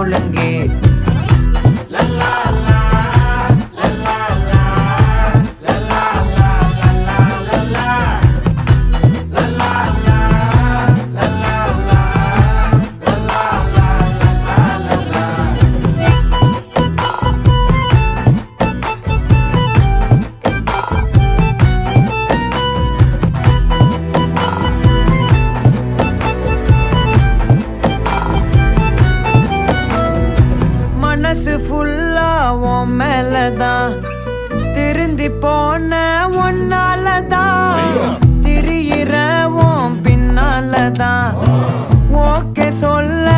ஒழுங்கு. மனசு ஃபுல்லா உன் மேலதான், திருந்தி போன ஒன்னாலதான், திரியிற உன் பின்னாலதான், ஓகே சொல்ல